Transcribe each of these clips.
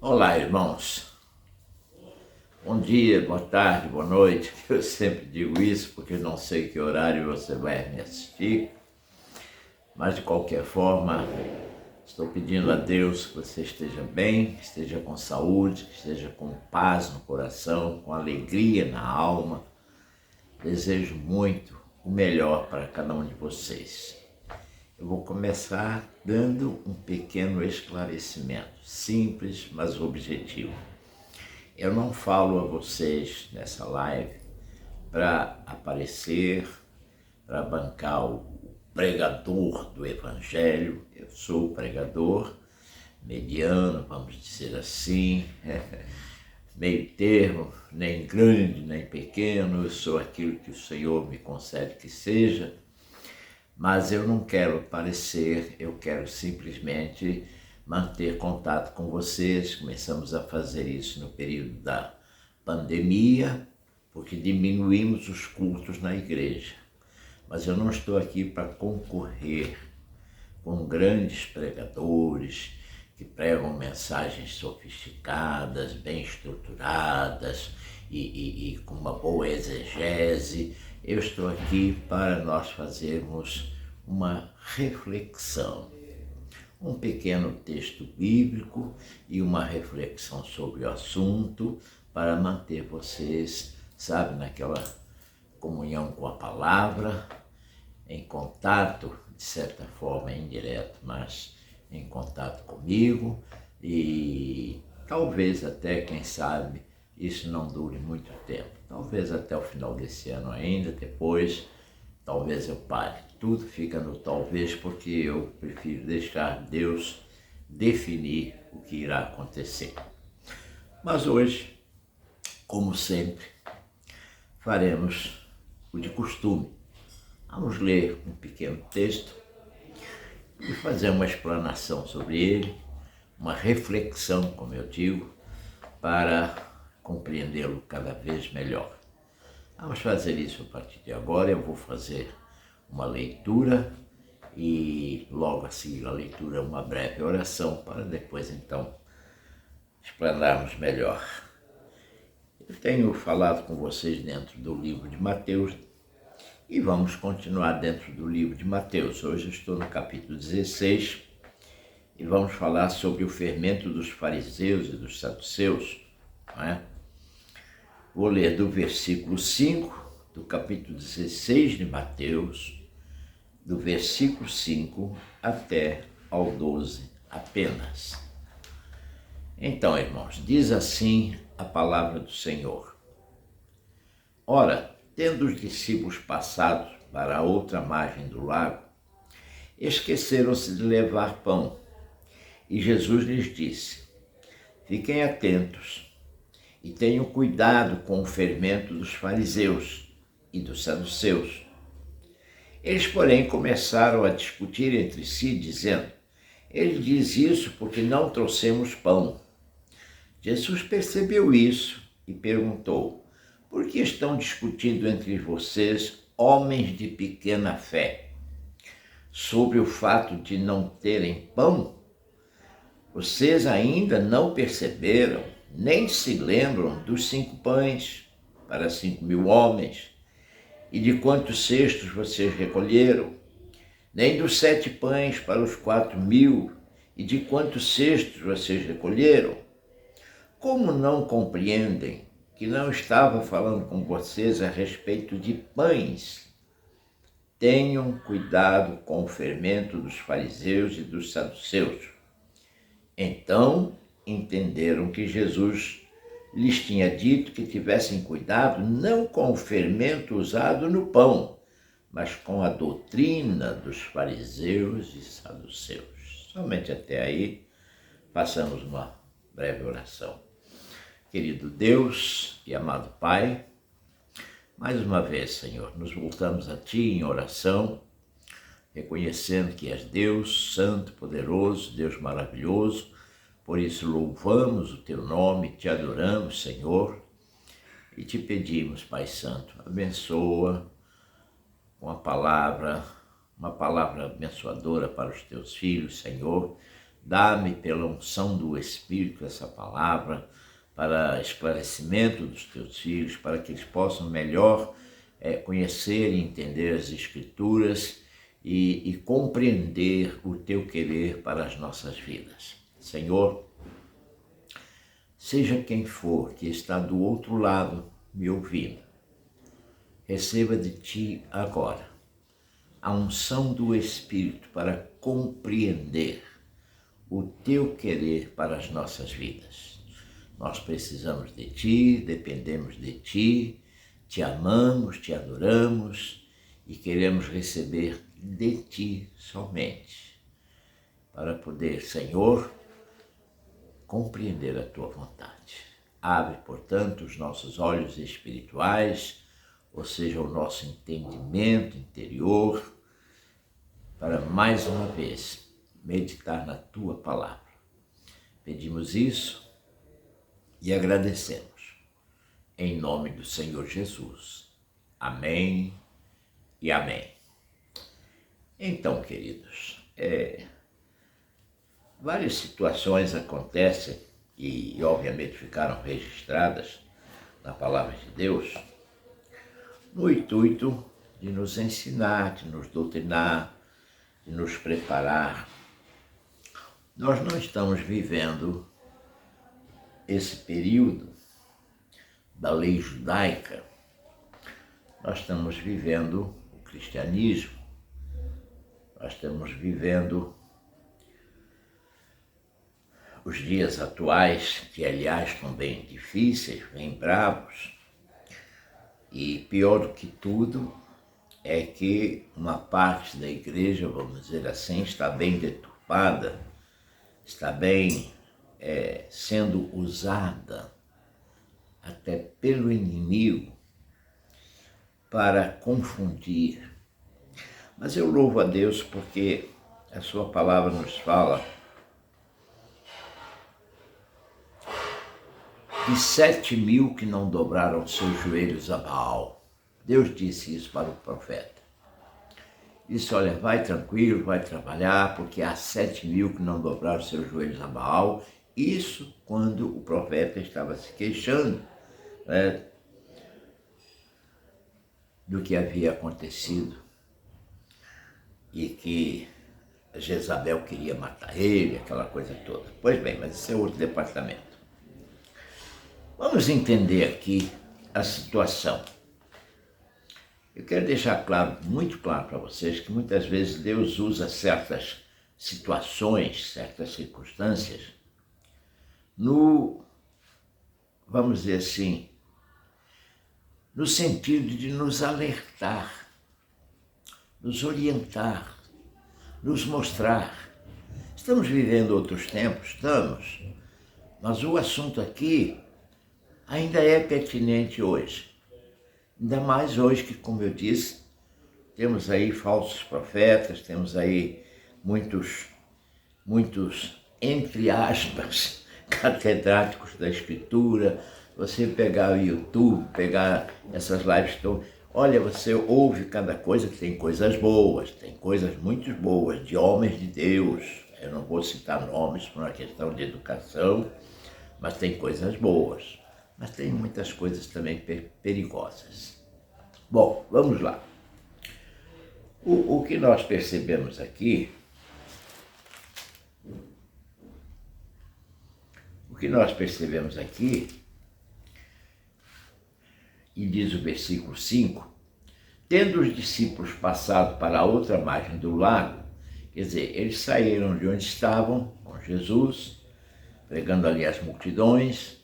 Olá, irmãos. Bom dia, boa tarde, boa noite. Eu sempre digo isso porque não sei que horário você vai me assistir, mas de qualquer forma, estou pedindo a Deus que você esteja bem, que esteja com saúde, que esteja com paz no coração, com alegria na alma. Desejo muito o melhor para cada um de vocês. Eu vou começar dando um pequeno esclarecimento, simples, mas objetivo. Eu não falo a vocês nessa live para aparecer, para bancar o pregador do Evangelho. Eu sou pregador mediano, vamos dizer assim, meio termo, nem grande, nem pequeno. Eu sou aquilo que o Senhor me concede que seja. Mas eu não quero parecer, eu quero simplesmente manter contato com vocês. Começamos a fazer isso no período da pandemia, porque diminuímos os cultos na igreja. Mas eu não estou aqui para concorrer com grandes pregadores que pregam mensagens sofisticadas, bem estruturadas e com uma boa exegese. Eu estou aqui para nós fazermos uma reflexão, um pequeno texto bíblico e uma reflexão sobre o assunto para manter vocês, sabe, naquela comunhão com a palavra, em contato, de certa forma indireto, mas em contato comigo, e talvez até, quem sabe, isso não dure muito tempo. Talvez até o final desse ano ainda, depois talvez eu pare. Tudo fica no talvez, porque eu prefiro deixar Deus definir o que irá acontecer. Mas hoje, como sempre, faremos o de costume. Vamos ler um pequeno texto e fazer uma explanação sobre ele, uma reflexão, como eu digo, para compreendê-lo cada vez melhor. Vamos fazer isso a partir de agora. Eu vou fazer uma leitura e logo a seguir a leitura uma breve oração para depois então explanarmos melhor. Eu tenho falado com vocês dentro do livro de Mateus e vamos continuar dentro do livro de Mateus. Hoje eu estou no capítulo 16 e vamos falar sobre o fermento dos fariseus e dos saduceus, não é? Vou ler do versículo 5 do capítulo 16 de Mateus, do versículo 5 até ao 12 apenas. Então, irmãos, diz assim a palavra do Senhor. Ora, tendo os discípulos passado para a outra margem do lago, esqueceram-se de levar pão. E Jesus lhes disse: fiquem atentos e tenham cuidado com o fermento dos fariseus e dos saduceus. Eles, porém, começaram a discutir entre si, dizendo: ele diz isso porque não trouxemos pão. Jesus percebeu isso e perguntou: por que estão discutindo entre vocês, homens de pequena fé, sobre o fato de não terem pão? Vocês ainda não perceberam, nem se lembram dos 5 pães para 5.000 homens, e de quantos cestos vocês recolheram, nem dos 7 pães para os 4.000, e de quantos cestos vocês recolheram? Como não compreendem que não estava falando com vocês a respeito de pães? Tenham cuidado com o fermento dos fariseus e dos saduceus. Então entenderam que Jesus lhes tinha dito que tivessem cuidado não com o fermento usado no pão, mas com a doutrina dos fariseus e saduceus. Somente até aí, passamos uma breve oração. Querido Deus e amado Pai, mais uma vez, Senhor, nos voltamos a Ti em oração, reconhecendo que és Deus santo, poderoso, Deus maravilhoso. Por isso louvamos o Teu nome, Te adoramos, Senhor, e Te pedimos, Pai Santo, abençoa com a palavra, uma palavra abençoadora para os Teus filhos, Senhor. Dá-me pela unção do Espírito essa palavra para esclarecimento dos Teus filhos, para que eles possam melhor conhecer e entender as Escrituras e compreender o Teu querer para as nossas vidas. Senhor, seja quem for que está do outro lado me ouvindo, receba de Ti agora a unção do Espírito para compreender o Teu querer para as nossas vidas. Nós precisamos de Ti, dependemos de Ti, Te amamos, Te adoramos e queremos receber de Ti somente, para poder, Senhor, compreender a Tua vontade. Abre, portanto, os nossos olhos espirituais, ou seja, o nosso entendimento interior, para mais uma vez meditar na Tua palavra. Pedimos isso e agradecemos, em nome do Senhor Jesus. Amém e amém. Então, queridos, várias situações acontecem e obviamente ficaram registradas na palavra de Deus no intuito de nos ensinar, de nos doutrinar, de nos preparar. Nós não estamos vivendo esse período da lei judaica, nós estamos vivendo o cristianismo, nós estamos vivendo os dias atuais, que aliás estão bem difíceis, bem bravos, e pior do que tudo é que uma parte da igreja, vamos dizer assim, está bem deturpada, está bem sendo usada até pelo inimigo para confundir. Mas eu louvo a Deus porque a Sua palavra nos fala de 7.000 que não dobraram seus joelhos a Baal. Deus disse isso para o profeta. Disse: olha, vai tranquilo, vai trabalhar, porque há 7.000 que não dobraram seus joelhos a Baal. Isso quando o profeta estava se queixando, né, do que havia acontecido e que Jezabel queria matar ele, aquela coisa toda. Pois bem, mas esse é outro departamento. Vamos entender aqui a situação. Eu quero deixar claro, muito claro para vocês, que muitas vezes Deus usa certas situações, certas circunstâncias, vamos dizer assim, no sentido de nos alertar, nos orientar, nos mostrar. Estamos vivendo outros tempos, estamos, mas o assunto aqui ainda é pertinente hoje. Ainda mais hoje que, como eu disse, temos aí falsos profetas, temos aí muitos, entre aspas, catedráticos da Escritura. Você pegar o YouTube, pegar essas lives todas, olha, você ouve cada coisa, que tem coisas boas, tem coisas muito boas, de homens de Deus. Eu não vou citar nomes por uma questão de educação, mas tem coisas boas. Mas tem muitas coisas também perigosas. Bom, vamos lá. O que nós percebemos aqui, e diz o versículo 5, tendo os discípulos passado para a outra margem do lago, quer dizer, eles saíram de onde estavam com Jesus, pregando ali as multidões,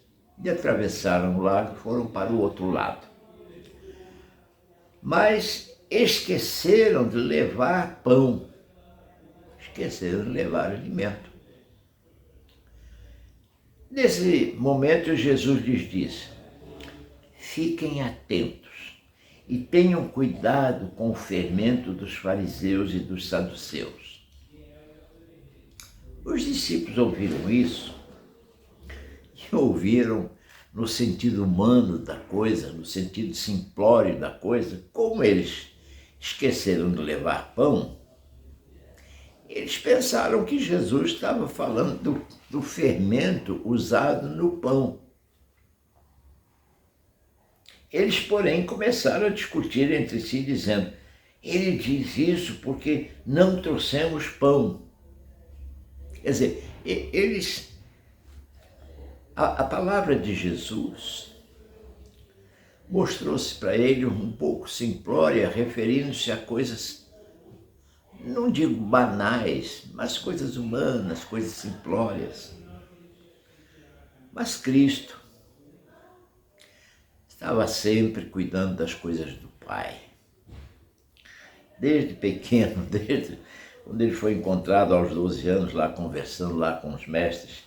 e atravessaram o lago e foram para o outro lado. Mas esqueceram de levar pão, esqueceram de levar alimento. Nesse momento, Jesus lhes disse: fiquem atentos e tenham cuidado com o fermento dos fariseus e dos saduceus. Os discípulos ouviram isso e ouviram no sentido humano da coisa, no sentido simplório da coisa. Como eles esqueceram de levar pão, eles pensaram que Jesus estava falando do fermento usado no pão. Eles, porém, começaram a discutir entre si, dizendo: ele diz isso porque não trouxemos pão. Quer dizer, a palavra de Jesus mostrou-se para ele um pouco simplória, referindo-se a coisas, não digo banais, mas coisas humanas, coisas simplórias. Mas Cristo estava sempre cuidando das coisas do Pai. Desde pequeno, desde quando ele foi encontrado aos 12 anos, lá conversando lá com os mestres,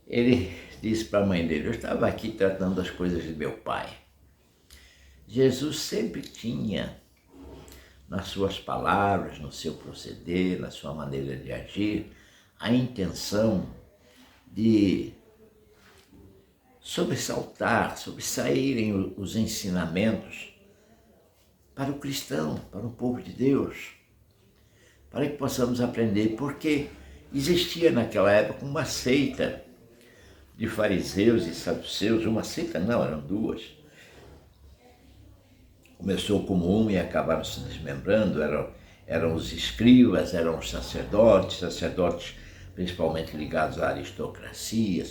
ele disse para a mãe dele: eu estava aqui tratando das coisas de meu Pai. Jesus sempre tinha, nas suas palavras, no seu proceder, na sua maneira de agir, a intenção de sobressaírem os ensinamentos para o cristão, para o povo de Deus, para que possamos aprender, porque existia naquela época uma seita de fariseus e saduceus, uma seita não, eram duas. Começou como uma e acabaram se desmembrando, eram os escribas, eram os sacerdotes principalmente ligados à aristocracia,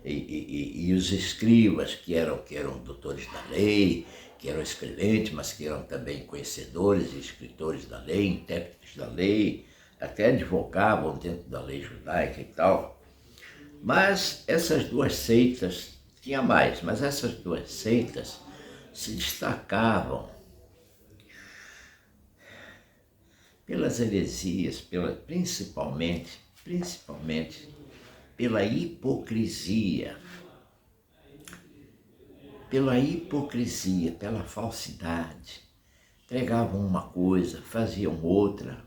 e os escribas, que eram doutores da lei, que eram escreventes, mas que eram também conhecedores e escritores da lei, intérpretes da lei, até advogavam dentro da lei judaica e tal. Mas essas duas seitas, tinha mais, mas essas duas seitas se destacavam pelas heresias, principalmente pela hipocrisia, pela falsidade. Pregavam uma coisa, faziam outra,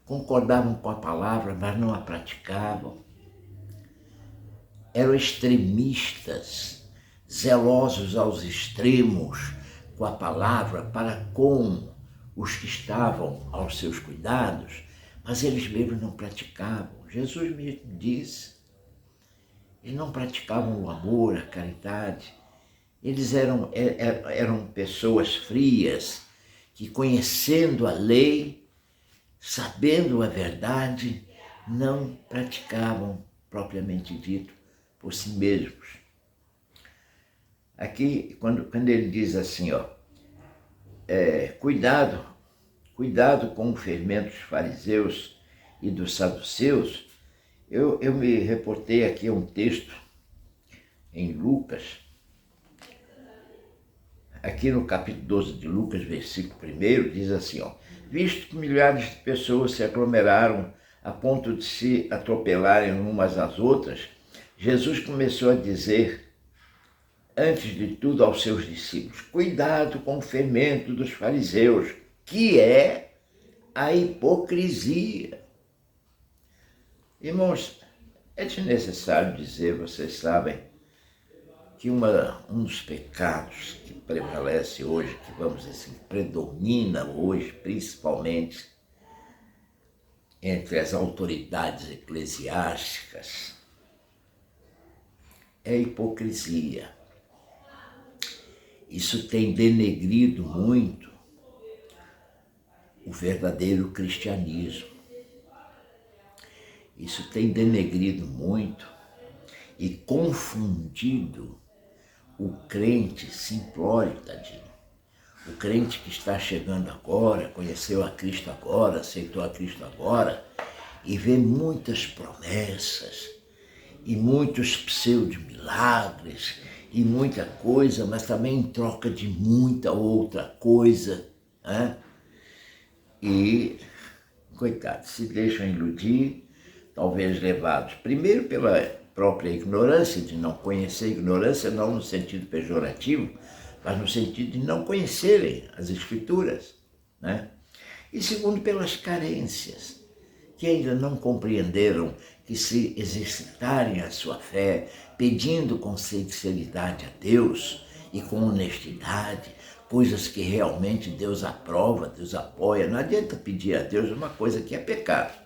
concordavam com a palavra, mas não a praticavam. Eram extremistas, zelosos aos extremos com a palavra para com os que estavam aos seus cuidados, mas eles mesmos não praticavam. Jesus mesmo disse, eles não praticavam o amor, a caridade. Eles eram pessoas frias que, conhecendo a lei, sabendo a verdade, não praticavam, propriamente dito, por si mesmos. Aqui, quando ele diz assim, cuidado com o fermento dos fariseus e dos saduceus, eu me reportei aqui a um texto em Lucas, aqui no capítulo 12 de Lucas, versículo 1, diz assim, visto que milhares de pessoas se aglomeraram a ponto de se atropelarem umas às outras, Jesus começou a dizer antes de tudo, aos seus discípulos: cuidado com o fermento dos fariseus, que é a hipocrisia. Irmãos, é desnecessário dizer, vocês sabem, que um dos pecados que prevalece hoje, que vamos dizer assim, predomina hoje, principalmente entre as autoridades eclesiásticas, é a hipocrisia. Isso tem denegrido muito o verdadeiro cristianismo. Isso tem denegrido muito e confundido o crente simplório, tadinho. O crente que está chegando agora, conheceu a Cristo agora, aceitou a Cristo agora, e vê muitas promessas, e muitos pseudo-milagres, e muita coisa, mas também em troca de muita outra coisa, né? E, coitados, se deixam iludir, talvez levados primeiro pela própria ignorância, de não conhecer, ignorância não no sentido pejorativo, mas no sentido de não conhecerem as Escrituras, né? E segundo, pelas carências, que ainda não compreenderam que se exercitarem a sua fé, pedindo com sinceridade a Deus e com honestidade, coisas que realmente Deus aprova, Deus apoia. Não adianta pedir a Deus uma coisa que é pecado,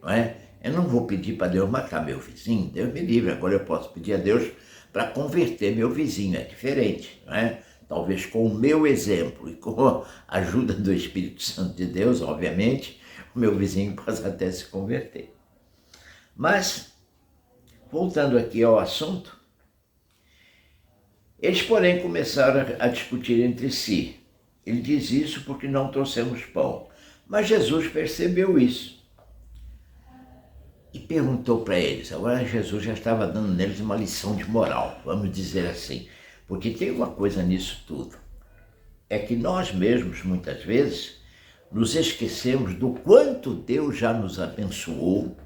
não é? Eu não vou pedir para Deus matar meu vizinho, Deus me livre. Agora eu posso pedir a Deus para converter meu vizinho, é diferente, não é? Talvez com o meu exemplo e com a ajuda do Espírito Santo de Deus, obviamente, o meu vizinho possa até se converter. Mas, voltando aqui ao assunto, eles, porém, começaram a discutir entre si. Ele diz isso porque não trouxemos pão. Mas Jesus percebeu isso e perguntou para eles. Agora Jesus já estava dando neles uma lição de moral, vamos dizer assim. Porque tem uma coisa nisso tudo, é que nós mesmos, muitas vezes, nos esquecemos do quanto Deus já nos abençoou,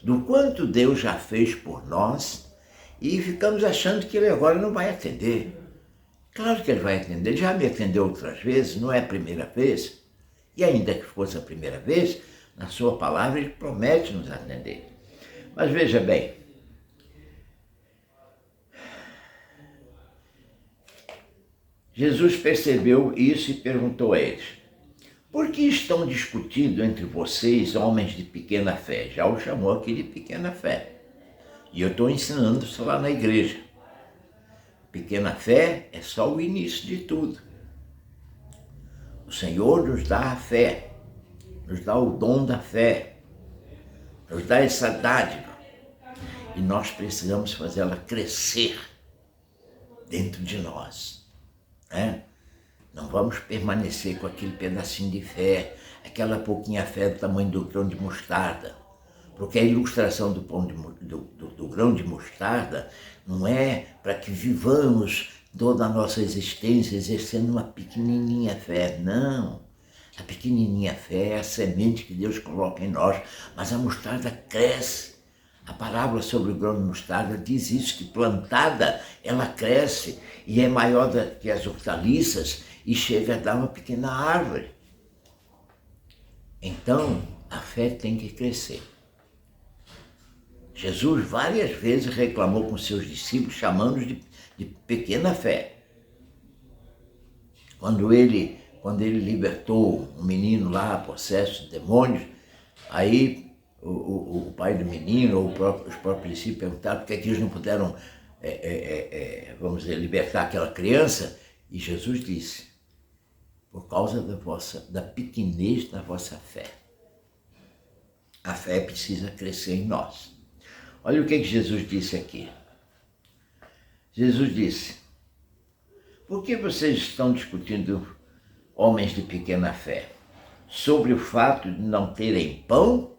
do quanto Deus já fez por nós, e ficamos achando que Ele agora não vai atender. Claro que Ele vai atender, Ele já me atendeu outras vezes, não é a primeira vez, e ainda que fosse a primeira vez, na sua palavra Ele promete nos atender. Mas veja bem, Jesus percebeu isso e perguntou a eles: por que estão discutindo entre vocês, homens de pequena fé? Já o chamou aqui de pequena fé. E eu estou ensinando isso lá na igreja. Pequena fé é só o início de tudo. O Senhor nos dá a fé, nos dá o dom da fé, nos dá essa dádiva. E nós precisamos fazê-la crescer dentro de nós, né? Não vamos permanecer com aquele pedacinho de fé, aquela pouquinha fé do tamanho do grão de mostarda. Porque a ilustração do grão de mostarda não é para que vivamos toda a nossa existência exercendo uma pequenininha fé, não. A pequenininha fé é a semente que Deus coloca em nós, mas a mostarda cresce. A parábola sobre o grão de mostarda diz isso, que plantada ela cresce e é maior que as hortaliças e chega a dar uma pequena árvore. Então, a fé tem que crescer. Jesus várias vezes reclamou com seus discípulos, chamando-os de pequena fé. Quando ele libertou um menino lá, possesso de demônios, aí o pai do menino, ou os próprios discípulos perguntaram por que eles não puderam, vamos dizer, libertar aquela criança, e Jesus disse: por causa da pequenez da vossa fé. A fé precisa crescer em nós. Olha o que Jesus disse aqui. Jesus disse: por que vocês estão discutindo, homens de pequena fé, sobre o fato de não terem pão?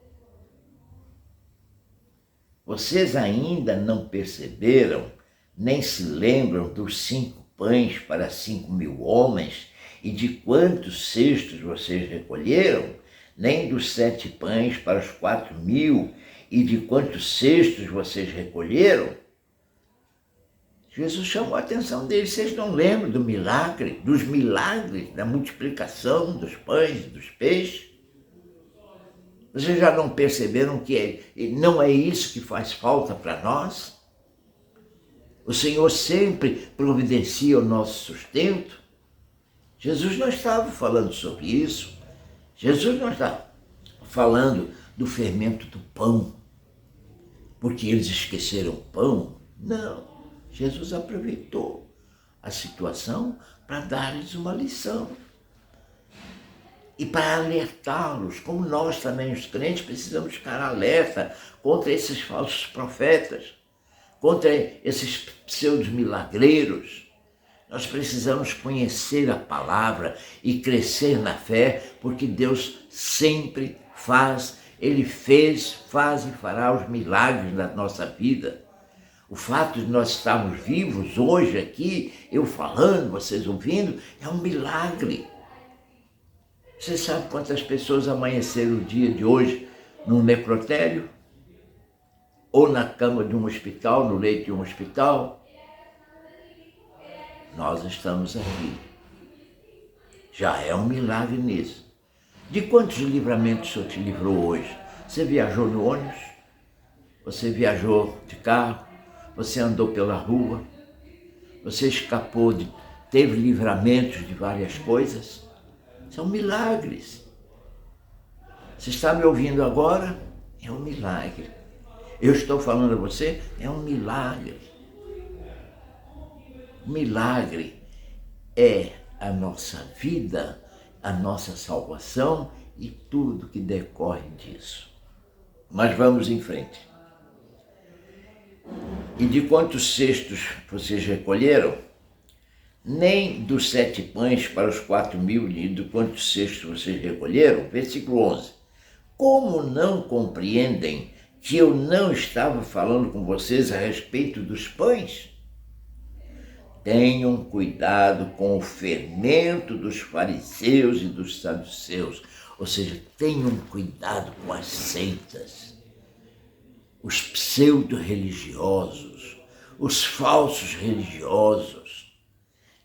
Vocês ainda não perceberam, nem se lembram dos 5 pães para 5.000 homens e de quantos cestos vocês recolheram? Nem dos 7 pães para os 4.000 e de quantos cestos vocês recolheram? Jesus chamou a atenção deles. Vocês não lembram do milagre, dos milagres, da multiplicação dos pães e dos peixes? Vocês já não perceberam que não é isso que faz falta para nós? O Senhor sempre providencia o nosso sustento. Jesus não estava falando sobre isso. Jesus não está falando do fermento do pão, porque eles esqueceram o pão. Não, Jesus aproveitou a situação para dar-lhes uma lição e para alertá-los, como nós também, os crentes, precisamos ficar alerta contra esses falsos profetas, contra esses pseudo-milagreiros. Nós precisamos conhecer a palavra e crescer na fé, porque Deus sempre faz, Ele fez, faz e fará os milagres na nossa vida. O fato de nós estarmos vivos hoje aqui, eu falando, vocês ouvindo, é um milagre. Você sabe quantas pessoas amanheceram o dia de hoje num necrotério? Ou na cama de um hospital, no leito de um hospital? Nós estamos aqui. Já é um milagre nisso. De quantos livramentos o Senhor te livrou hoje? Você viajou no ônibus? Você viajou de carro? Você andou pela rua? Você escapou, teve livramentos de várias coisas? São milagres. Você está me ouvindo agora? É um milagre. Eu estou falando a você? É um milagre. O milagre é a nossa vida, a nossa salvação e tudo que decorre disso. Mas vamos em frente. E de quantos cestos vocês recolheram? Nem dos 7 pães para os 4.000, e de quantos cestos vocês recolheram? Versículo 11. Como não compreendem que eu não estava falando com vocês a respeito dos pães? Tenham cuidado com o fermento dos fariseus e dos saduceus. Ou seja, tenham cuidado com as seitas, os pseudo-religiosos, os falsos religiosos.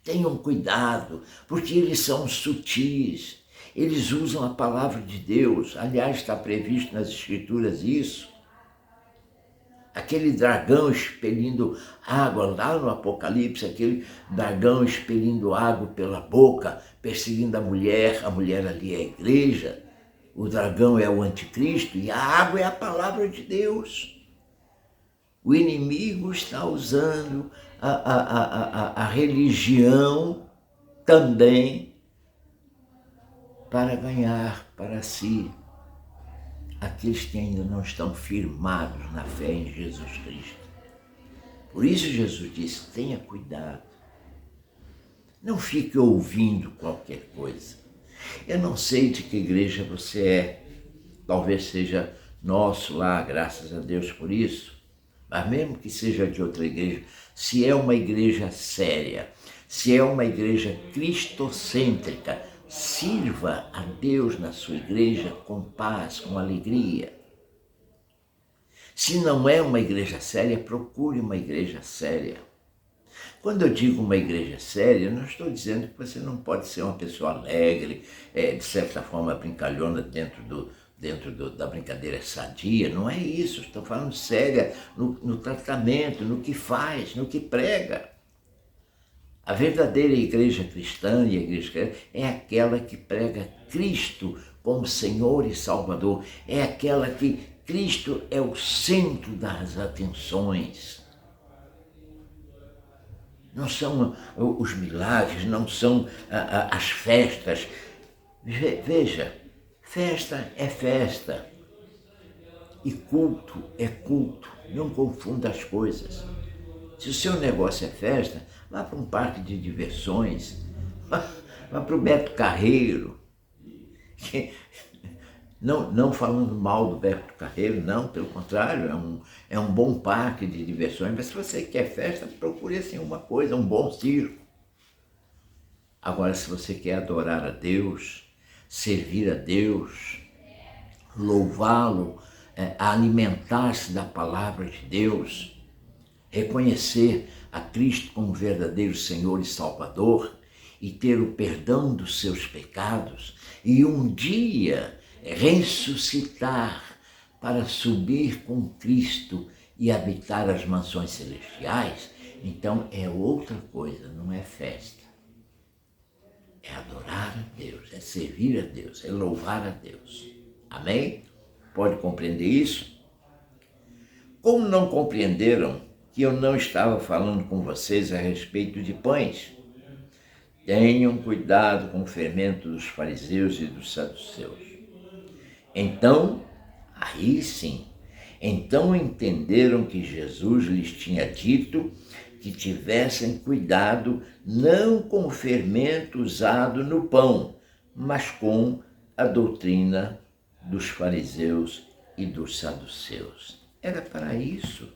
Tenham cuidado, porque eles são sutis. Eles usam a palavra de Deus. Aliás, está previsto nas Escrituras isso. Aquele dragão expelindo água, lá no Apocalipse, aquele dragão expelindo água pela boca, perseguindo a mulher ali é a igreja, o dragão é o anticristo e a água é a palavra de Deus. O inimigo está usando a religião também para ganhar para si aqueles que ainda não estão firmados na fé em Jesus Cristo. Por isso Jesus disse, tenha cuidado. Não fique ouvindo qualquer coisa. Eu não sei de que igreja você é. Talvez seja nosso lá, graças a Deus por isso. Mas mesmo que seja de outra igreja, se é uma igreja séria, se é uma igreja cristocêntrica, sirva a Deus na sua igreja com paz, com alegria. Se não é uma igreja séria, procure uma igreja séria. Quando eu digo uma igreja séria, eu não estou dizendo que você não pode ser uma pessoa alegre, de certa forma brincalhona dentro da brincadeira sadia. Não é isso, estou falando séria no tratamento, no que faz, no que prega. A verdadeira igreja cristã e a igreja cristã é aquela que prega Cristo como Senhor e Salvador. É aquela que Cristo é o centro das atenções. Não são os milagres, não são as festas. Veja, festa é festa e culto é culto. Não confunda as coisas. Se o seu negócio é festa, vá para um parque de diversões, vá para o Beto Carreiro. Não falando mal do Beto Carreiro, não, pelo contrário, é um bom parque de diversões, mas se você quer festa, procure assim uma coisa, um bom circo. Agora, se você quer adorar a Deus, servir a Deus, louvá-lo, alimentar-se da palavra de Deus, reconhecer a Cristo como verdadeiro Senhor e Salvador e ter o perdão dos seus pecados e um dia ressuscitar para subir com Cristo e habitar as mansões celestiais, então é outra coisa, não é festa. É adorar a Deus, é servir a Deus, é louvar a Deus. Amém? Pode compreender isso? Como não compreenderam que eu não estava falando com vocês a respeito de pães? Tenham cuidado com o fermento dos fariseus e dos saduceus. Então, aí sim, então entenderam que Jesus lhes tinha dito que tivessem cuidado não com o fermento usado no pão, mas com a doutrina dos fariseus e dos saduceus. Era para isso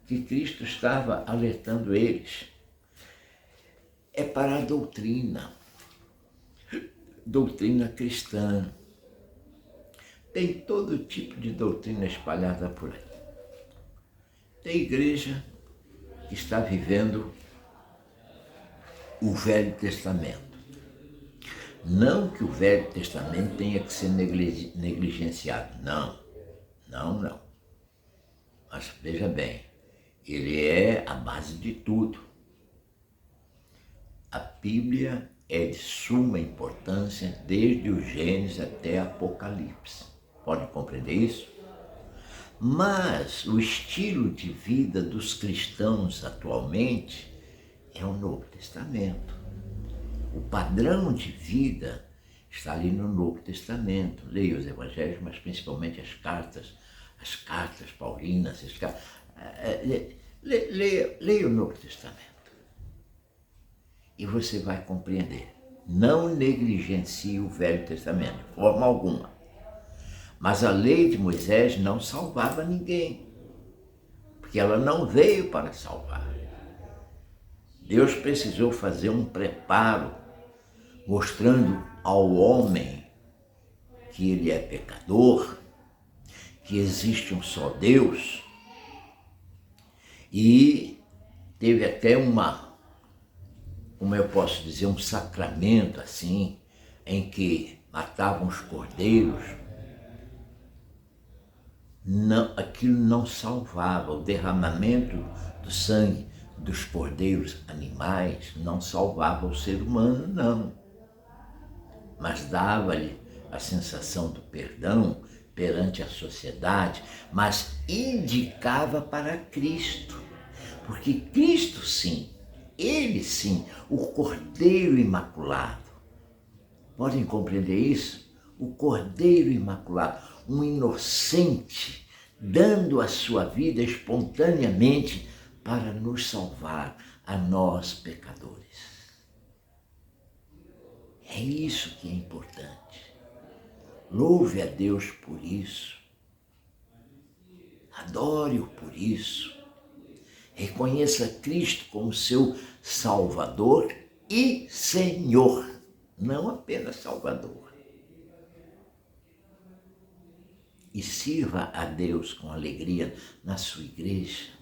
que Cristo estava alertando eles. É para a doutrina cristã. Tem todo tipo de doutrina espalhada por aí. Tem igreja que está vivendo o Velho Testamento. Não que o Velho Testamento tenha que ser negligenciado, não. Mas veja bem, ele é a base de tudo. A Bíblia é de suma importância desde o Gênesis até Apocalipse. Pode compreender isso? Mas o estilo de vida dos cristãos atualmente é o Novo Testamento. O padrão de vida está ali no Novo Testamento. Leia os evangelhos, mas principalmente as cartas paulinas. Leia o Novo Testamento. E você vai compreender. Não negligencie o Velho Testamento, de forma alguma. Mas a lei de Moisés não salvava ninguém, porque ela não veio para salvar. Deus precisou fazer um preparo, mostrando ao homem que ele é pecador, que existe um só Deus, e teve até como eu posso dizer, um sacramento assim, em que matavam os cordeiros. Não, aquilo não salvava, o derramamento do sangue dos cordeiros animais não salvava o ser humano, não. Mas dava-lhe a sensação do perdão perante a sociedade, mas indicava para Cristo, porque Cristo sim, ele sim, o Cordeiro Imaculado. Podem compreender isso? O Cordeiro Imaculado, um inocente, dando a sua vida espontaneamente para nos salvar, a nós pecadores. É isso que é importante. Louve a Deus por isso. Adore-o por isso. Reconheça Cristo como seu Salvador e Senhor, não apenas Salvador. E sirva a Deus com alegria na sua igreja.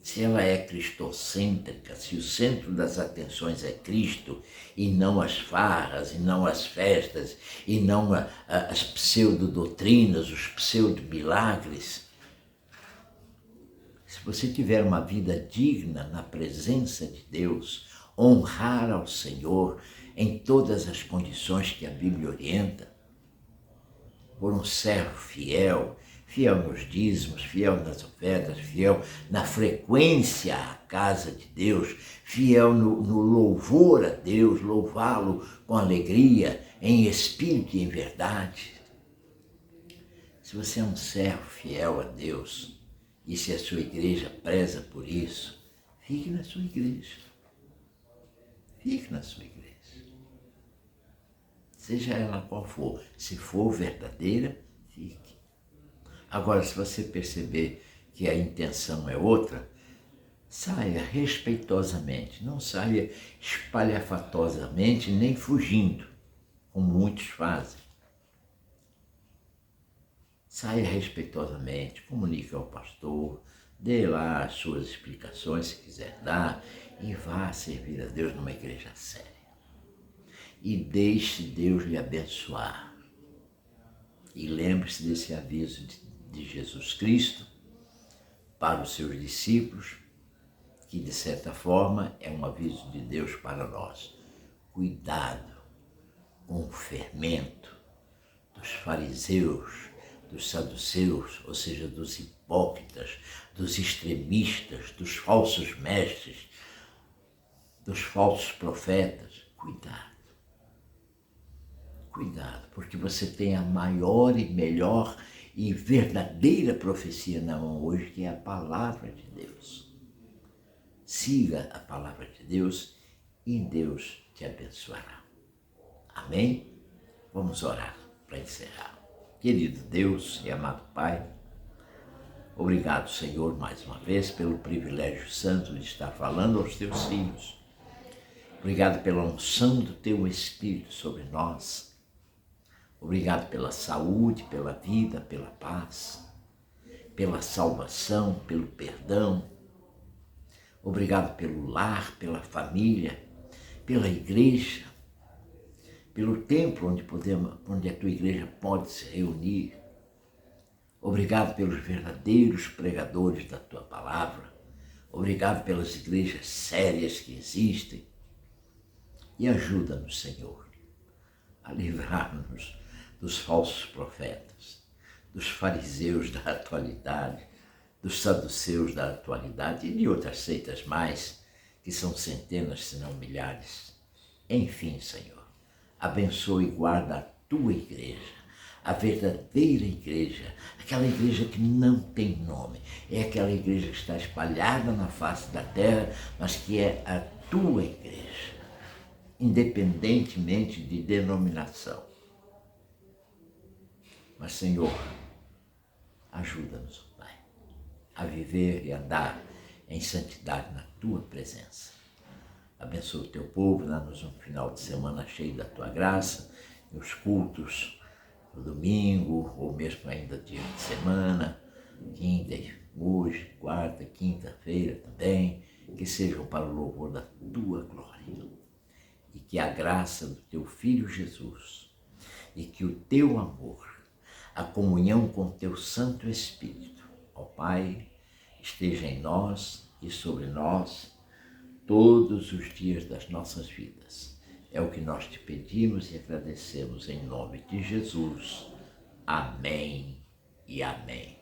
Se ela é cristocêntrica, se o centro das atenções é Cristo e não as farras, e não as festas, e não as pseudo-doutrinas, os pseudo-milagres, se você tiver uma vida digna na presença de Deus, honrar ao Senhor em todas as condições que a Bíblia orienta, por um servo fiel, fiel nos dízimos, fiel nas ofertas, fiel na frequência à casa de Deus, fiel no louvor a Deus, louvá-lo com alegria, em espírito e em verdade. Se você é um servo fiel a Deus, e se a sua igreja preza por isso, fique na sua igreja. Fique na sua igreja. Seja ela qual for, se for verdadeira, fique. Agora, se você perceber que a intenção é outra, saia respeitosamente, não saia espalhafatosamente, nem fugindo, como muitos fazem. Saia respeitosamente, comunique ao pastor, Dê lá as suas explicações, se quiser dar, e vá servir a Deus numa igreja séria. E deixe Deus lhe abençoar. E lembre-se desse aviso de Jesus Cristo para os seus discípulos, que de certa forma é um aviso de Deus para nós. Cuidado com o fermento dos fariseus, dos saduceus, ou seja, dos hipócritas, dos extremistas, dos falsos mestres, dos falsos profetas. Cuidado, porque você tem a maior e melhor e verdadeira profecia na mão hoje, que é a palavra de Deus. Siga a palavra de Deus e Deus te abençoará. Amém? Vamos orar para encerrar. Querido Deus e amado Pai, obrigado, Senhor, mais uma vez pelo privilégio santo de estar falando aos teus filhos. Obrigado pela unção do teu Espírito sobre nós. Obrigado pela saúde, pela vida, pela paz, pela salvação, pelo perdão. Obrigado pelo lar, pela família, pela igreja, pelo templo onde a tua igreja pode se reunir. Obrigado pelos verdadeiros pregadores da tua palavra. Obrigado pelas igrejas sérias que existem. E ajuda-nos, Senhor, a livrar-nos dos falsos profetas, dos fariseus da atualidade, dos saduceus da atualidade e de outras seitas mais, que são centenas, se não milhares. Enfim, Senhor, abençoa e guarda a tua igreja, a verdadeira igreja, aquela igreja que não tem nome, é aquela igreja que está espalhada na face da terra, mas que é a tua igreja, independentemente de denominação. Mas, Senhor, ajuda-nos, Pai, a viver e andar em santidade na tua presença. Abençoa o teu povo, dá-nos um final de semana cheio da tua graça, e os cultos no domingo, ou mesmo ainda dia de semana, quinta, hoje, quarta, quinta-feira também, que sejam para o louvor da tua glória. E que a graça do teu Filho Jesus, e que o teu amor, a comunhão com o teu Santo Espírito, ó Pai, esteja em nós e sobre nós todos os dias das nossas vidas. É o que nós te pedimos e agradecemos em nome de Jesus. Amém e amém.